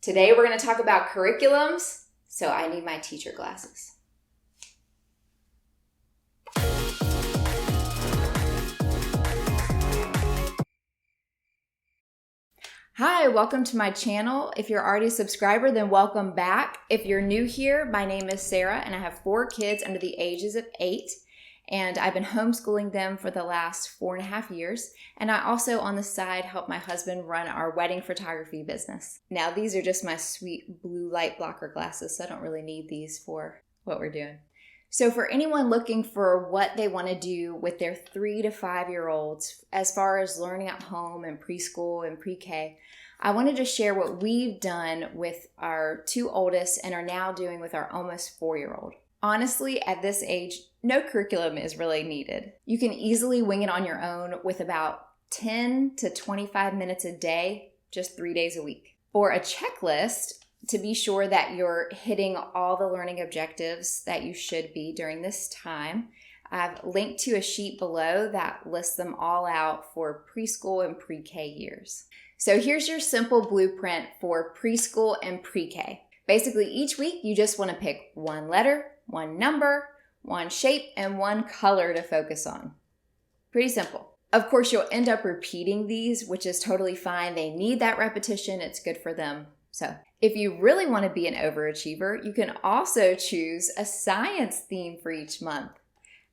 Today we're going to talk about curriculums, so I need my teacher glasses. Hi, welcome to my channel. If you're already a subscriber, then welcome back. If you're new here, my name is Sarah and I have 4 kids under the ages of 8. And I've been homeschooling them for the last 4.5 years. And I also, on the side, help my husband run our wedding photography business. Now, these are just my sweet blue light blocker glasses, so I don't really need these for what we're doing. So for anyone looking for what they want to do with their 3 to 5-year-olds, as far as learning at home and preschool and pre-K, I wanted to share what we've done with our 2 oldest and are now doing with our almost 4-year-old. Honestly, at this age, no curriculum is really needed. You can easily wing it on your own with about 10 to 25 minutes a day, just 3 days a week. For a checklist, to be sure that you're hitting all the learning objectives that you should be during this time, I've linked to a sheet below that lists them all out for preschool and pre-K years. So here's your simple blueprint for preschool and pre-K. Basically, each week you just want to pick one letter, one number, one shape, and one color to focus on. Pretty simple. Of course, you'll end up repeating these, which is totally fine. They need that repetition. It's good for them. So if you really want to be an overachiever, you can also choose a science theme for each month.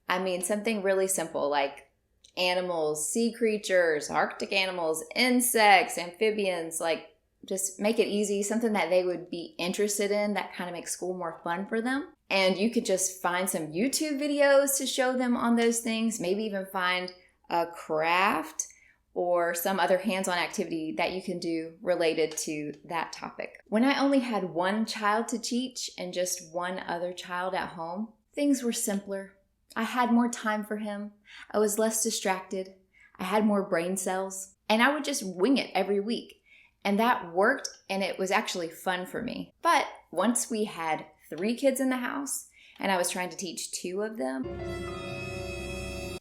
I mean, something really simple like animals, sea creatures, Arctic animals, insects, amphibians, like just make it easy, something that they would be interested in that kind of makes school more fun for them. And you could just find some YouTube videos to show them on those things, maybe even find a craft or some other hands-on activity that you can do related to that topic. When I only had one child to teach and just one other child at home, things were simpler. I had more time for him. I was less distracted. I had more brain cells, and I would just wing it every week. And that worked, and it was actually fun for me. But once we had 3 kids in the house, and I was trying to teach 2 of them,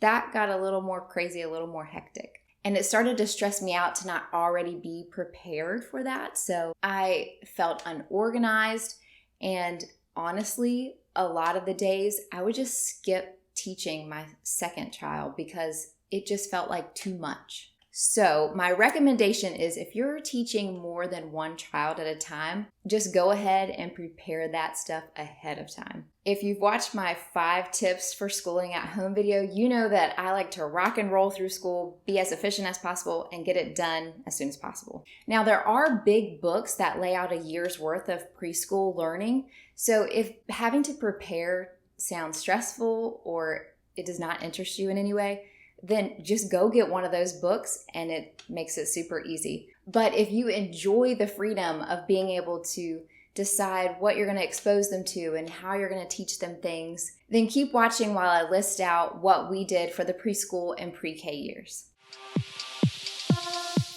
that got a little more crazy, a little more hectic. And it started to stress me out to not already be prepared for that. So I felt unorganized, and honestly, a lot of the days I would just skip teaching my second child because it just felt like too much. So my recommendation is if you're teaching more than one child at a time, just go ahead and prepare that stuff ahead of time. If you've watched my 5 tips for schooling at home video, you know that I like to rock and roll through school, be as efficient as possible, and get it done as soon as possible. Now, there are big books that lay out a year's worth of preschool learning. So if having to prepare sounds stressful or it does not interest you in any way, then just go get one of those books and it makes it super easy. But if you enjoy the freedom of being able to decide what you're going to expose them to and how you're going to teach them things, then keep watching while I list out what we did for the preschool and pre-K years.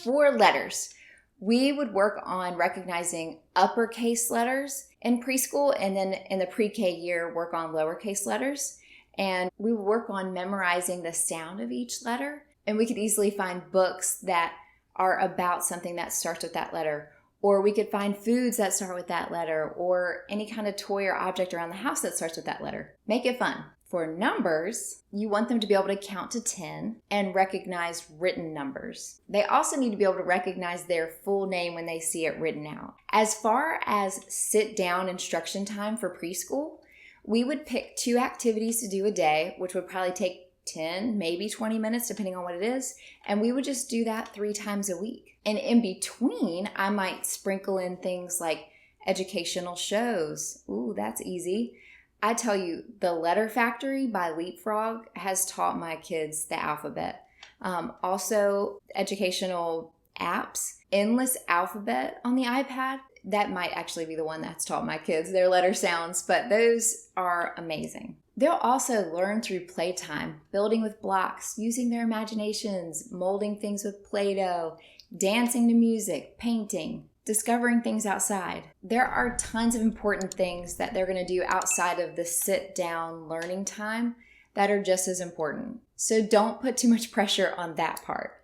For letters, we would work on recognizing uppercase letters in preschool, and then in the pre-K year, work on lowercase letters. And we would work on memorizing the sound of each letter. And we could easily find books that are about something that starts with that letter. Or we could find foods that start with that letter, or any kind of toy or object around the house that starts with that letter. Make it fun. For numbers, you want them to be able to count to 10 and recognize written numbers. They also need to be able to recognize their full name when they see it written out. As far as sit-down instruction time for preschool, we would pick 2 activities to do a day, which would probably take 10, maybe 20 minutes, depending on what it is. And we would just do that 3 times a week. And in between, I might sprinkle in things like educational shows. Ooh, that's easy. I tell you, the Letter Factory by Leapfrog has taught my kids the alphabet. Also, educational apps, Endless Alphabet on the iPad. That might actually be the one that's taught my kids their letter sounds, but those are amazing. They'll also learn through playtime, building with blocks, using their imaginations, molding things with Play-Doh, dancing to music, painting, discovering things outside. There are tons of important things that they're going to do outside of the sit-down learning time that are just as important. So don't put too much pressure on that part.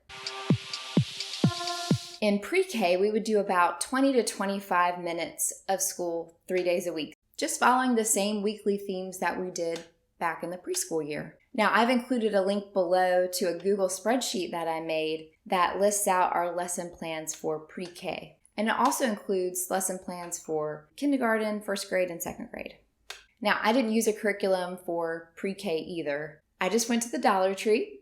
In pre-K, we would do about 20 to 25 minutes of school 3 days a week, just following the same weekly themes that we did back in the preschool year. Now, I've included a link below to a Google spreadsheet that I made that lists out our lesson plans for pre-K. And it also includes lesson plans for kindergarten, first grade, and second grade. Now, I didn't use a curriculum for pre-K either. I just went to the Dollar Tree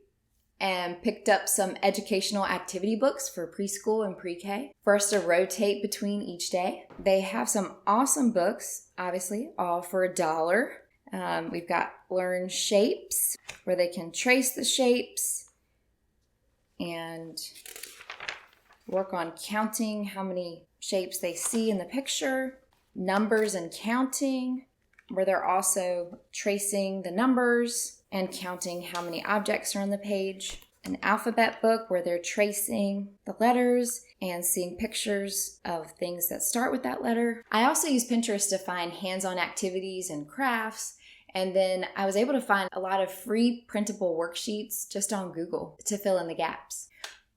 and picked up some educational activity books for preschool and pre-K for us to rotate between each day. They have some awesome books, obviously, all for $1. We've got Learn Shapes, where they can trace the shapes and work on counting how many shapes they see in the picture. Numbers and Counting, where they're also tracing the numbers and counting how many objects are on the page. An alphabet book where they're tracing the letters and seeing pictures of things that start with that letter. I also use Pinterest to find hands-on activities and crafts. And then I was able to find a lot of free printable worksheets just on Google to fill in the gaps.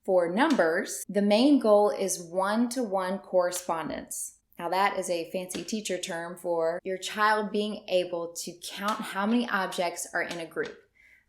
For numbers, the main goal is one-to-one correspondence. Now that is a fancy teacher term for your child being able to count how many objects are in a group.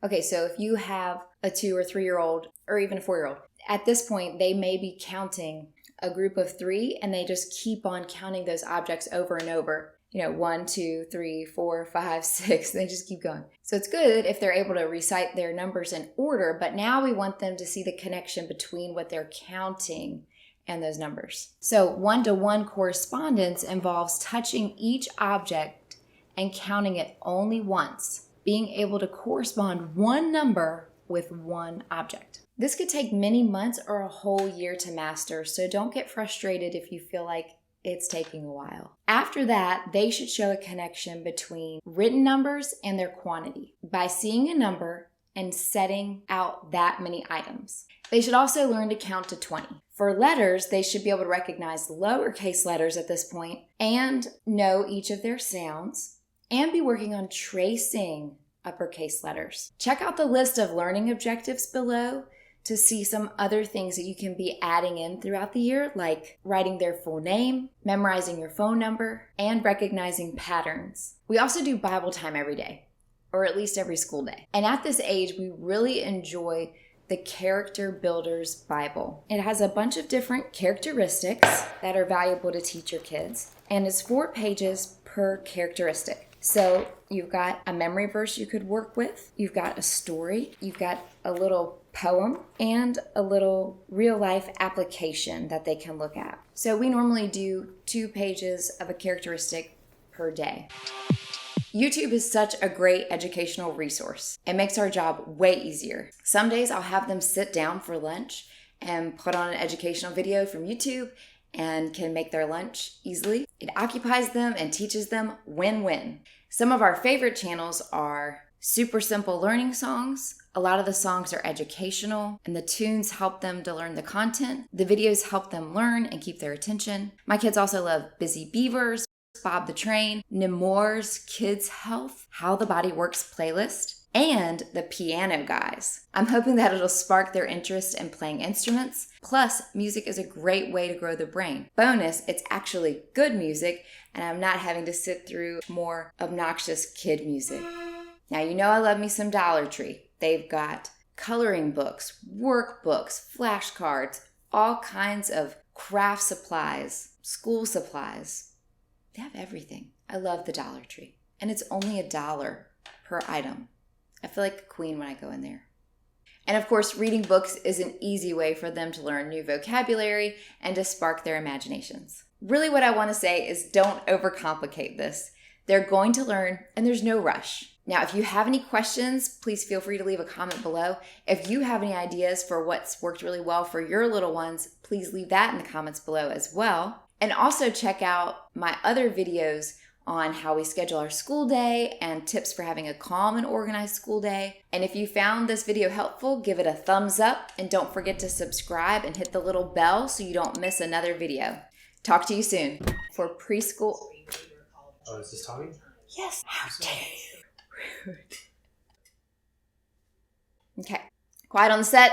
Okay, so if you have a 2 or 3-year-old or even a 4-year-old, at this point they may be counting a group of 3 and they just keep on counting those objects over and over. 1, 2, 3, 4, 5, 6, they just keep going. So it's good if they're able to recite their numbers in order, but now we want them to see the connection between what they're counting and those numbers. So one-to-one correspondence involves touching each object and counting it only once, being able to correspond one number with one object. This could take many months or a whole year to master, so don't get frustrated if you feel like it's taking a while. After that, they should show a connection between written numbers and their quantity by seeing a number and setting out that many items. They should also learn to count to 20. For letters, they should be able to recognize lowercase letters at this point and know each of their sounds and be working on tracing uppercase letters. Check out the list of learning objectives below to see some other things that you can be adding in throughout the year, like writing their full name, memorizing your phone number, and recognizing patterns. We also do Bible time every day, or at least every school day. And at this age, we really enjoy the Character Builders Bible. It has a bunch of different characteristics that are valuable to teach your kids, and it's 4 pages per characteristic. So you've got a memory verse you could work with, you've got a story, you've got a little poem, and a little real-life application that they can look at. So we normally do 2 pages of a characteristic per day. YouTube is such a great educational resource. It makes our job way easier. Some days I'll have them sit down for lunch and put on an educational video from YouTube and can make their lunch easily. It occupies them and teaches them win-win. Some of our favorite channels are super simple learning songs. A lot of the songs are educational and the tunes help them to learn the content. The videos help them learn and keep their attention. My kids also love Busy Beavers, Bob the Train, Nemours, Kids Health, How the Body Works playlist, and the Piano Guys. I'm hoping that it'll spark their interest in playing instruments. Plus, music is a great way to grow the brain. Bonus, it's actually good music, and I'm not having to sit through more obnoxious kid music. Now, you know I love me some Dollar Tree. They've got coloring books, workbooks, flashcards, all kinds of craft supplies, school supplies. They have everything. I love the Dollar Tree. And it's only $1 per item. I feel like a queen when I go in there. And of course, reading books is an easy way for them to learn new vocabulary and to spark their imaginations. Really what I want to say is don't overcomplicate this. They're going to learn and there's no rush. Now, if you have any questions, please feel free to leave a comment below. If you have any ideas for what's worked really well for your little ones, please leave that in the comments below as well. And also check out my other videos on how we schedule our school day and tips for having a calm and organized school day. And if you found this video helpful, give it a thumbs up and don't forget to subscribe and hit the little bell so you don't miss another video. Talk to you soon. For preschool. Oh, is this Tommy? Yes. How dare you? Okay. Quiet on the set.